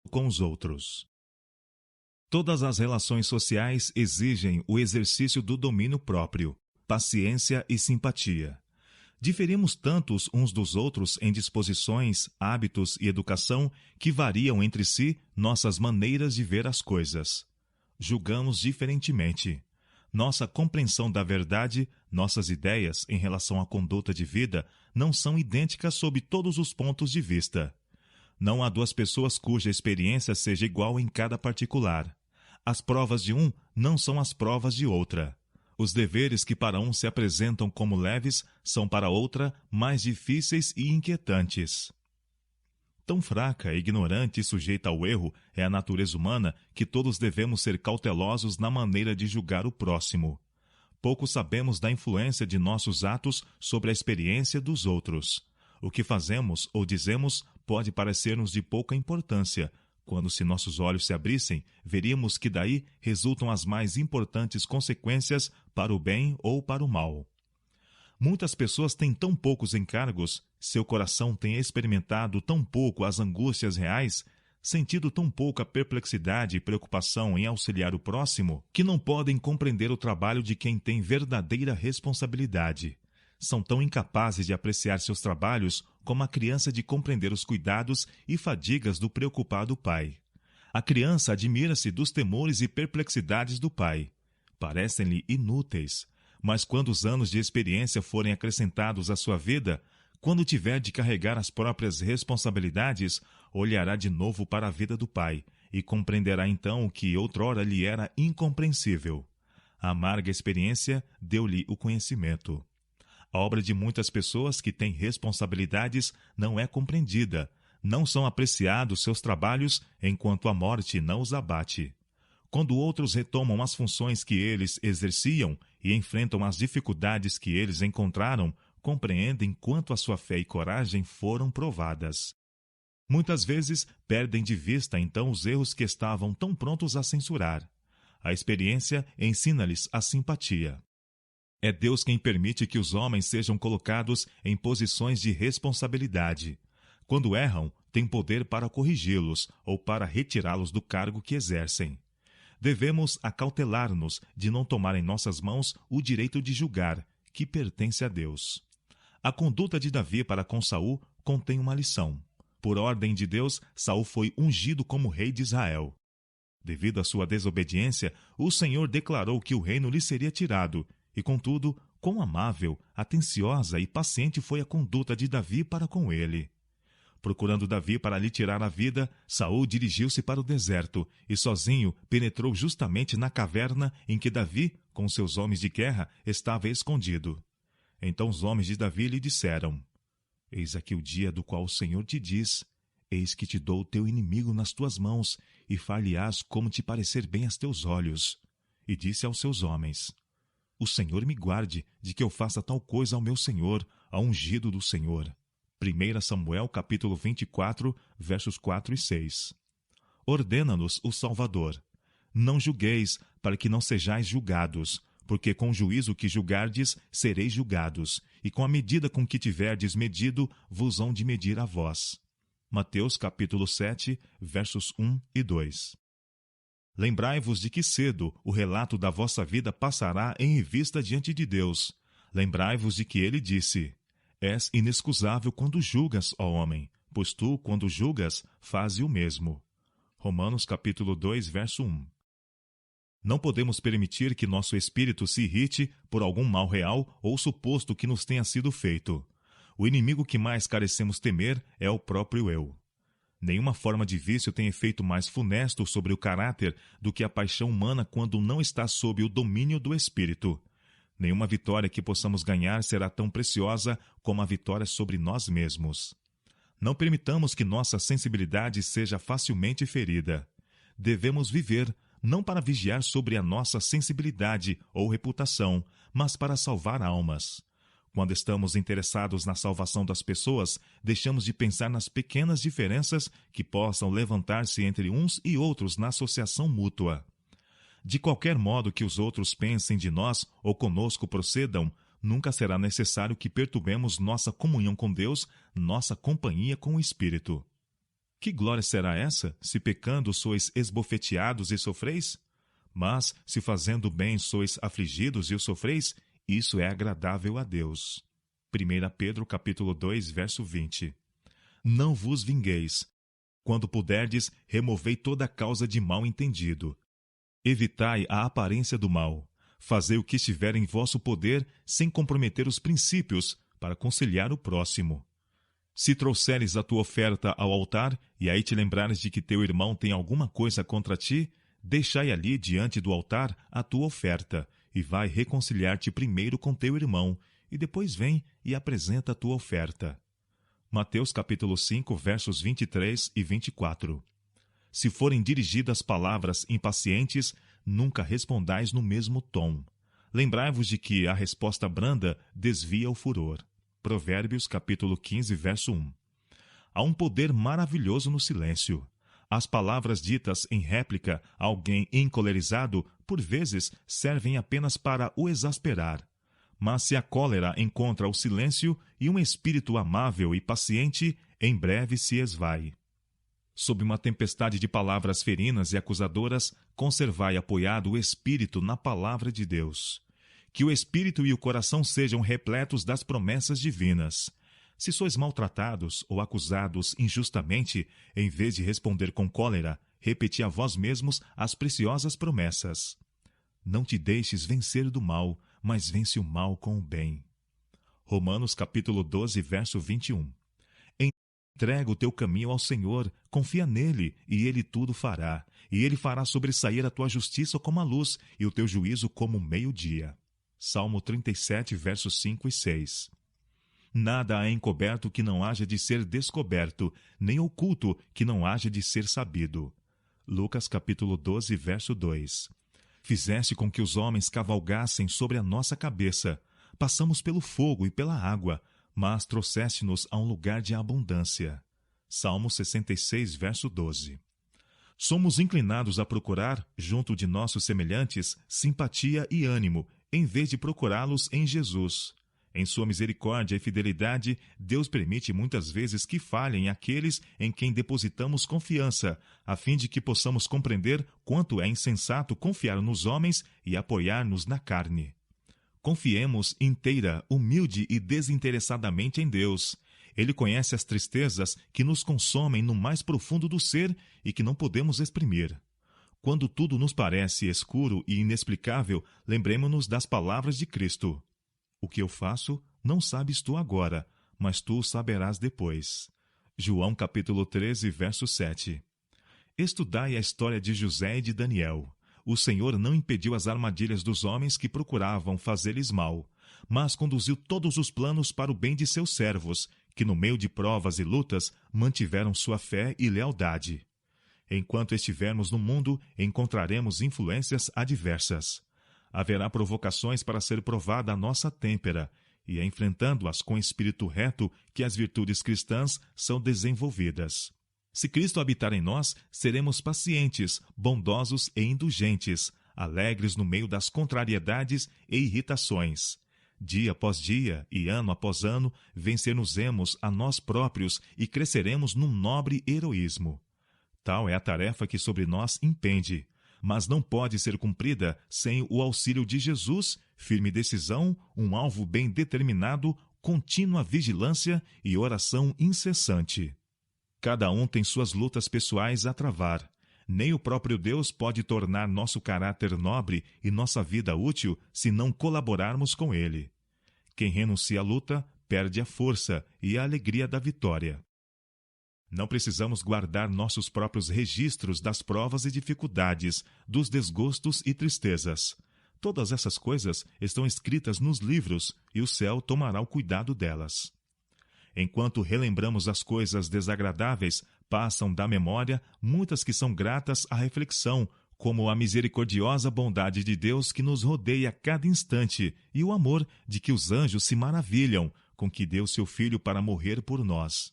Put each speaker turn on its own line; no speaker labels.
com os outros. Todas as relações sociais exigem o exercício do domínio próprio, paciência e simpatia. Diferimos tantos uns dos outros em disposições, hábitos e educação que variam entre si nossas maneiras de ver as coisas. Julgamos diferentemente. Nossa compreensão da verdade, nossas ideias em relação à conduta de vida não são idênticas sob todos os pontos de vista. Não há duas pessoas cuja experiência seja igual em cada particular. As provas de um não são as provas de outra. Os deveres que para um se apresentam como leves são para outra mais difíceis e inquietantes. Tão fraca, ignorante e sujeita ao erro é a natureza humana que todos devemos ser cautelosos na maneira de julgar o próximo. Pouco sabemos da influência de nossos atos sobre a experiência dos outros. O que fazemos ou dizemos pode parecer-nos de pouca importância, quando, se nossos olhos se abrissem, veríamos que daí resultam as mais importantes consequências para o bem ou para o mal. Muitas pessoas têm tão poucos encargos, seu coração tem experimentado tão pouco as angústias reais, sentido tão pouca perplexidade e preocupação em auxiliar o próximo, que não podem compreender o trabalho de quem tem verdadeira responsabilidade. São tão incapazes de apreciar seus trabalhos como a criança de compreender os cuidados e fadigas do preocupado pai. A criança admira-se dos temores e perplexidades do pai. Parecem-lhe inúteis, mas quando os anos de experiência forem acrescentados à sua vida, quando tiver de carregar as próprias responsabilidades, olhará de novo para a vida do pai e compreenderá então o que outrora lhe era incompreensível. A amarga experiência deu-lhe o conhecimento. A obra de muitas pessoas que têm responsabilidades não é compreendida, não são apreciados seus trabalhos enquanto a morte não os abate. Quando outros retomam as funções que eles exerciam e enfrentam as dificuldades que eles encontraram, compreendem quanto a sua fé e coragem foram provadas. Muitas vezes perdem de vista então os erros que estavam tão prontos a censurar. A experiência ensina-lhes a simpatia. É Deus quem permite que os homens sejam colocados em posições de responsabilidade. Quando erram, tem poder para corrigi-los ou para retirá-los do cargo que exercem. Devemos acautelar-nos de não tomar em nossas mãos o direito de julgar, que pertence a Deus. A conduta de Davi para com Saul contém uma lição. Por ordem de Deus, Saul foi ungido como rei de Israel. Devido à sua desobediência, o Senhor declarou que o reino lhe seria tirado, e contudo, quão amável, atenciosa e paciente foi a conduta de Davi para com ele. Procurando Davi para lhe tirar a vida, Saul dirigiu-se para o deserto e sozinho penetrou justamente na caverna em que Davi, com seus homens de guerra, estava escondido. Então os homens de Davi lhe disseram: Eis aqui o dia do qual o Senhor te diz: Eis que te dou o teu inimigo nas tuas mãos, e far-lhe-ás como te parecer bem aos teus olhos. E disse aos seus homens: O Senhor me guarde de que eu faça tal coisa ao meu Senhor, ao ungido do Senhor. 1 Samuel capítulo 24, versos 4 e 6. Ordena-nos o Salvador: Não julgueis, para que não sejais julgados, porque com o juízo que julgardes, sereis julgados, e com a medida com que tiverdes medido, vos hão de medir a vós. Mateus capítulo 7, versos 1 e 2. Lembrai-vos de que cedo o relato da vossa vida passará em revista diante de Deus. Lembrai-vos de que ele disse: És inexcusável quando julgas, ó homem, pois tu, quando julgas, faze o mesmo. Romanos capítulo 2, verso 1. Não podemos permitir que nosso espírito se irrite por algum mal real ou suposto que nos tenha sido feito. O inimigo que mais carecemos temer é o próprio eu. Nenhuma forma de vício tem efeito mais funesto sobre o caráter do que a paixão humana quando não está sob o domínio do espírito. Nenhuma vitória que possamos ganhar será tão preciosa como a vitória sobre nós mesmos. Não permitamos que nossa sensibilidade seja facilmente ferida. Devemos viver, não para vigiar sobre a nossa sensibilidade ou reputação, mas para salvar almas. Quando estamos interessados na salvação das pessoas, deixamos de pensar nas pequenas diferenças que possam levantar-se entre uns e outros na associação mútua. De qualquer modo que os outros pensem de nós ou conosco procedam, nunca será necessário que perturbemos nossa comunhão com Deus, nossa companhia com o Espírito. Que glória será essa, se pecando sois esbofeteados e sofreis? Mas, se fazendo bem sois afligidos e o sofreis, isso é agradável a Deus. 1 Pedro capítulo 2, verso 20. Não vos vingueis. Quando puderdes, removei toda a causa de mal entendido. Evitai a aparência do mal. Fazei o que estiver em vosso poder, sem comprometer os princípios, para conciliar o próximo. Se trouxeres a tua oferta ao altar, e aí te lembrares de que teu irmão tem alguma coisa contra ti, deixai ali diante do altar a tua oferta, e vai reconciliar-te primeiro com teu irmão, e depois vem e apresenta a tua oferta. Mateus capítulo 5, versos 23 e 24. Se forem dirigidas palavras impacientes, nunca respondais no mesmo tom. Lembrai-vos de que a resposta branda desvia o furor. Provérbios capítulo 15, verso 1. Há um poder maravilhoso no silêncio. As palavras ditas em réplica a alguém encolerizado, por vezes, servem apenas para o exasperar. Mas se a cólera encontra o silêncio e um espírito amável e paciente, em breve se esvai. Sob uma tempestade de palavras ferinas e acusadoras, conservai apoiado o espírito na palavra de Deus. Que o espírito e o coração sejam repletos das promessas divinas. Se sois maltratados ou acusados injustamente, em vez de responder com cólera, repeti a vós mesmos as preciosas promessas. Não te deixes vencer do mal, mas vence o mal com o bem. Romanos capítulo 12, verso 21. Entrega o teu caminho ao Senhor, confia nele, e ele tudo fará. E ele fará sobressair a tua justiça como a luz, e o teu juízo como o meio-dia. Salmo 37, versos 5 e 6. Nada há encoberto que não haja de ser descoberto, nem oculto que não haja de ser sabido. Lucas capítulo 12, verso 2. Fizeste com que os homens cavalgassem sobre a nossa cabeça. Passamos pelo fogo e pela água, mas trouxeste-nos a um lugar de abundância. Salmo 66, verso 12. Somos inclinados a procurar, junto de nossos semelhantes, simpatia e ânimo, em vez de procurá-los em Jesus. Em sua misericórdia e fidelidade, Deus permite muitas vezes que falhem aqueles em quem depositamos confiança, a fim de que possamos compreender quanto é insensato confiar nos homens e apoiar-nos na carne. Confiemos inteira, humilde e desinteressadamente em Deus. Ele conhece as tristezas que nos consomem no mais profundo do ser e que não podemos exprimir. Quando tudo nos parece escuro e inexplicável, lembremo-nos das palavras de Cristo. O que eu faço, não sabes tu agora, mas tu saberás depois. João capítulo 13, verso 7. Estudai a história de José e de Daniel. O Senhor não impediu as armadilhas dos homens que procuravam fazer-lhes mal, mas conduziu todos os planos para o bem de seus servos, que no meio de provas e lutas mantiveram sua fé e lealdade. Enquanto estivermos no mundo, encontraremos influências adversas. Haverá provocações para ser provada a nossa têmpera, e é enfrentando-as com espírito reto que as virtudes cristãs são desenvolvidas. Se Cristo habitar em nós, seremos pacientes, bondosos e indulgentes, alegres no meio das contrariedades e irritações. Dia após dia e ano após ano, vencer-nos-emos a nós próprios e cresceremos num nobre heroísmo. Tal é a tarefa que sobre nós impende, mas não pode ser cumprida sem o auxílio de Jesus, firme decisão, um alvo bem determinado, contínua vigilância e oração incessante. Cada um tem suas lutas pessoais a travar. Nem o próprio Deus pode tornar nosso caráter nobre e nossa vida útil se não colaborarmos com Ele. Quem renuncia à luta, perde a força e a alegria da vitória. Não precisamos guardar nossos próprios registros das provas e dificuldades, dos desgostos e tristezas. Todas essas coisas estão escritas nos livros e o céu tomará o cuidado delas. Enquanto relembramos as coisas desagradáveis, passam da memória muitas que são gratas à reflexão, como a misericordiosa bondade de Deus que nos rodeia a cada instante e o amor de que os anjos se maravilham, com que deu seu Filho para morrer por nós.